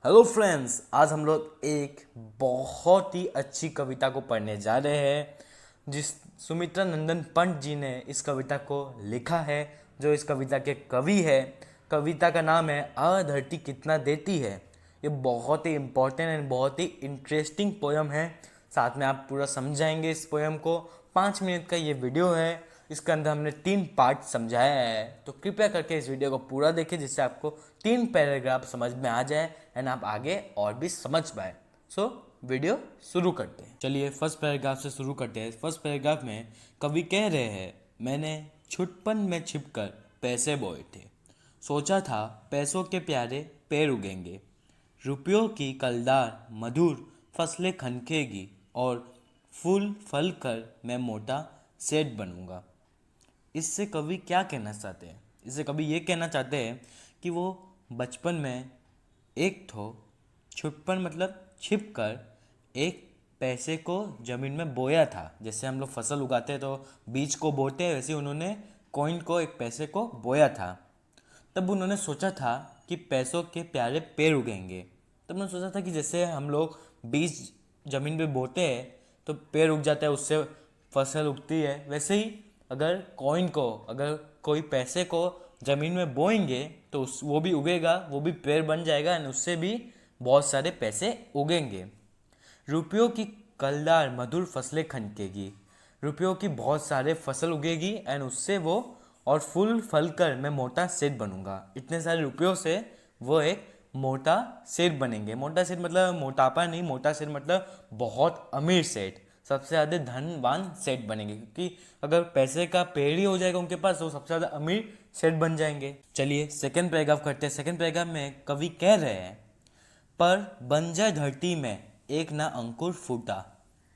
Hello friends, आज हम लोग एक बहुत ही अच्छी कविता को पढ़ने जा रहे हैं जिस सुमित्रा नंदन पंत जी ने इस कविता को लिखा है। जो इस कविता के कवि है, कविता का नाम है आ धरती कितना देती है। ये बहुत ही इम्पोर्टेंट एंड बहुत ही इंटरेस्टिंग पोयम है। साथ में आप पूरा समझाएंगे इस पोयम को। 5 मिनट का ये वीडियो है, इसके अंदर हमने 3 पार्ट समझाया है, तो कृपया करके इस वीडियो को पूरा देखें जिससे आपको 3 पैराग्राफ समझ में आ जाए एंड आप आगे और भी समझ पाए। सो वीडियो शुरू करते हैं। चलिए फर्स्ट पैराग्राफ से शुरू करते हैं। फर्स्ट पैराग्राफ में कवि कह रहे हैं, मैंने छुटपन में छिपकर पैसे बोए थे, सोचा था पैसों के प्यारे पेड़ उगेंगे, रुपयों की कलदार मधुर फसलें खनकेगी और फूल फल कर मैं मोटा सेठ बनूंगा। इससे कवि क्या कहना चाहते हैं? इससे कवि ये कहना चाहते हैं कि वो बचपन में एक ठो छुटपन मतलब छिप कर एक पैसे को ज़मीन में बोया था। जैसे हम लोग फसल उगाते हैं तो बीज को बोते हैं, वैसे उन्होंने कॉइन को, एक पैसे को बोया था। तब उन्होंने सोचा था कि पैसों के प्यारे पेड़ उगेंगे। तब उन्होंने सोचा था कि जैसे हम लोग बीज ज़मीन पे बोते हैं तो पेड़ उग जाता है, उससे फसल उगती है, वैसे ही अगर कॉइन को, अगर कोई पैसे को ज़मीन में बोएंगे तो उस वो भी उगेगा, वो भी पेड़ बन जाएगा और उससे भी बहुत सारे पैसे उगेंगे। रुपयों की कलदार मधुर फसलें खनकेगी, रुपयों की बहुत सारे फसल उगेगी एंड उससे वो, और फूल फल कर मैं मोटा सेठ बनूंगा। इतने सारे रुपयों से वो एक मोटा सेठ बनेंगे। मोटा सेठ मतलब मोटापा नहीं, मोटा सेठ मतलब बहुत अमीर सेठ, सबसे ज़्यादा धनवान सेठ बनेंगे, क्योंकि अगर पैसे का पेड़ ही हो जाएगा उनके पास तो वो सबसे ज़्यादा अमीर सेठ बन जाएंगे। चलिए सेकंड पैराग्राफ करते हैं। सेकंड पैराग्राफ में कवि कह रहे हैं, पर बंजर धरती में एक ना अंकुर फूटा,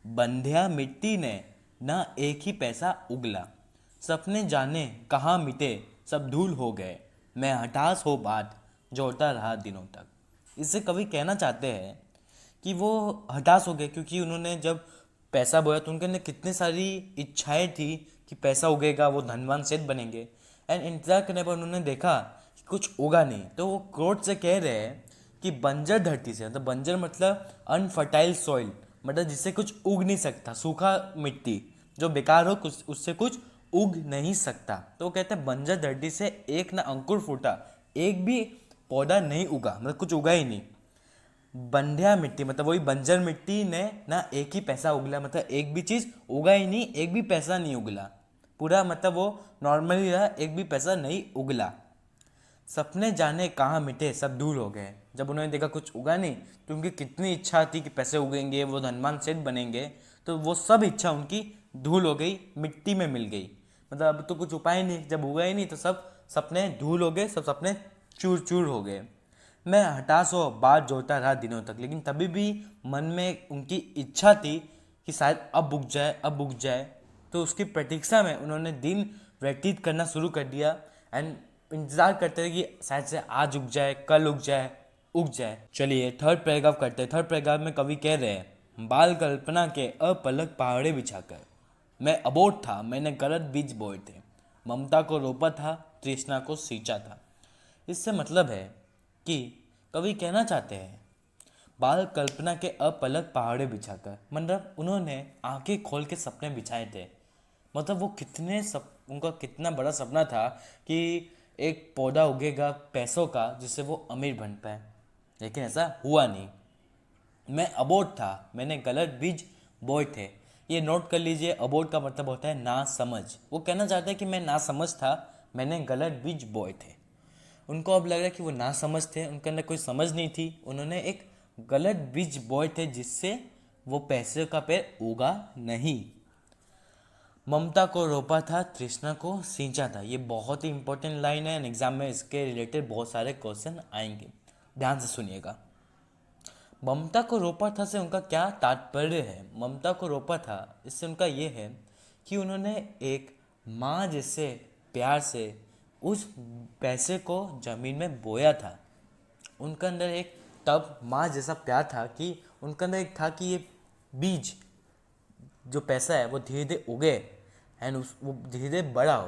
बंध्या मिट्टी ने ना एक ही पैसा उगला, सपने जाने कहाँ मिटे सब धूल हो गए, मैं हताश हो बात जोड़ता रहा दिनों तक। इससे कवि कहना चाहते हैं कि वो हताश हो गए क्योंकि उन्होंने जब पैसा बोया तो उनके अंदर कितनी सारी इच्छाएं थी कि पैसा उगेगा, वो धनवान सेठ बनेंगे, एंड इंतजार करने पर उन्होंने देखा कि कुछ उगा नहीं। तो वो क्रोध से कह रहे हैं कि बंजर धरती से, मतलब बंजर मतलब अनफर्टाइल सॉइल, मतलब जिससे कुछ उग नहीं सकता, सूखा मिट्टी जो बेकार हो, कुछ उससे कुछ उग नहीं सकता। तो वो कहते हैं बंजर धरती से एक ना अंकुर फूटा, एक भी पौधा नहीं उगा, मतलब कुछ उगा ही नहीं। बंध्या मिट्टी मतलब वही बंजर मिट्टी ने ना एक ही पैसा उगला, मतलब एक भी चीज़ उगा ही नहीं, एक भी पैसा नहीं उगला, पूरा मतलब वो नॉर्मली रहा, एक भी पैसा नहीं उगला। सपने जाने कहाँ मिटे सब दूर हो गए। जब उन्होंने देखा कुछ उगा नहीं तो उनकी कितनी इच्छा थी कि पैसे उगेंगे, वो धनवान सेठ बनेंगे, तो वो सब इच्छा उनकी धूल हो गई, मिट्टी में मिल गई। मतलब अब तो कुछ उपाय नहीं, जब उगा ही नहीं तो सब सपने धूल हो गए, सब सपने चूर चूर हो गए। मैं हताश हो बात जोड़ता रहा दिनों तक, लेकिन तभी भी मन में उनकी इच्छा थी कि शायद अब उग जाए, अब उग जाए। तो उसकी प्रतीक्षा में उन्होंने दिन व्यतीत करना शुरू कर दिया एंड इंतज़ार करते रहे कि शायद से आज उग जाए, कल उग जाए, उग जाए। चलिए थर्ड पैराग्राफ करते हैं। थर्ड पैराग्राफ में कवि कह रहे हैं, बाल कल्पना के अपलक पहाड़े बिछाकर मैं अबोध था, मैंने गलत बीज बोए थे, ममता को रोपा था, तृष्णा को सींचा था। इससे मतलब है कि कवि कहना चाहते हैं बाल कल्पना के अपलक पहाड़े बिछाकर, मतलब उन्होंने आंखें खोल के सपने बिछाए थे। मतलब वो कितने उनका कितना बड़ा सपना था कि एक पौधा उगेगा पैसों का जिससे वो अमीर बन पाए, लेकिन ऐसा हुआ नहीं। मैं अबोध था, मैंने गलत बीज बोए थे। ये नोट कर लीजिए, अबोध का मतलब होता है ना समझ। वो कहना चाहते हैं कि मैं ना समझ था, मैंने गलत बीज बोए थे। उनको अब लग रहा है कि वो ना समझ थे, उनके अंदर कोई समझ नहीं थी, उन्होंने एक गलत बीज बोए थे जिससे वो पैसे का पेड़ उगा नहीं। ममता को रोपा था, तृष्णा को सींचा था। ये बहुत ही इंपॉर्टेंट लाइन है, एग्जाम में इसके रिलेटेड बहुत सारे क्वेश्चन आएंगे, ध्यान से सुनिएगा। ममता को रोपा था से उनका क्या तात्पर्य है? ममता को रोपा था इससे उनका ये है कि उन्होंने एक माँ जैसे प्यार से उस पैसे को ज़मीन में बोया था। उनके अंदर एक तब माँ जैसा प्यार था कि उनके अंदर एक था कि ये बीज जो पैसा है वो धीरे धीरे उगे वो धीरे धीरे बड़ा हो।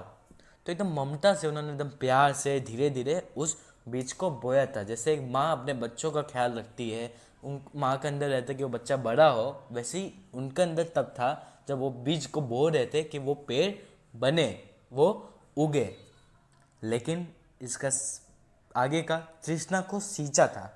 तो एकदम ममता से उन्होंने एकदम प्यार से धीरे धीरे उस बीज को बोया था। जैसे एक माँ अपने बच्चों का ख्याल रखती है, उन माँ के अंदर रहता है कि वो बच्चा बड़ा हो, वैसे ही उनके अंदर तब था जब वो बीज को बो रहे थे कि वो पेड़ बने, वो उगे। लेकिन इसका आगे का तृष्णा को सींचा था।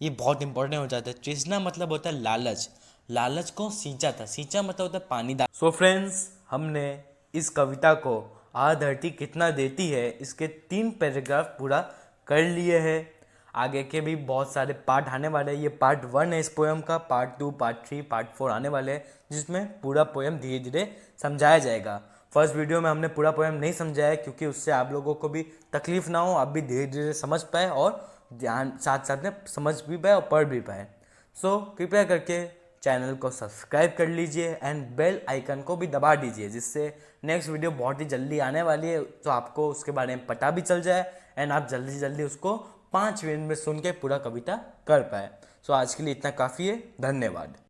ये बहुत इंपॉर्टेंट हो जाता है। तृष्णा मतलब होता है लालच, लालच को सींचा था। सींचा मतलब होता है पानी डाल। सो फ्रेंड्स, हमने इस कविता को आ धरती कितना देती है इसके 3 पैराग्राफ पूरा कर लिए हैं। आगे के भी बहुत सारे पार्ट आने वाले हैं। ये पार्ट 1 है इस पोएम का, पार्ट 2, पार्ट 3, पार्ट 4 आने वाले हैं, जिसमें पूरा पोएम धीरे धीरे समझाया जाएगा। फर्स्ट वीडियो में हमने पूरा पोएम नहीं समझाया क्योंकि उससे आप लोगों को भी तकलीफ ना हो, आप भी धीरे धीरे समझ पाए और ध्यान साथ साथ में समझ भी पाए और पढ़ भी पाए। सो कृपया करके चैनल को सब्सक्राइब कर लीजिए एंड बेल आइकन को भी दबा दीजिए, जिससे नेक्स्ट वीडियो बहुत ही जल्दी आने वाली है, तो आपको उसके बारे में पता भी चल जाए एंड आप जल्दी जल्दी उसको 5 मिनट में सुन के पूरा कविता कर पाए। सो आज के लिए इतना काफ़ी है। धन्यवाद।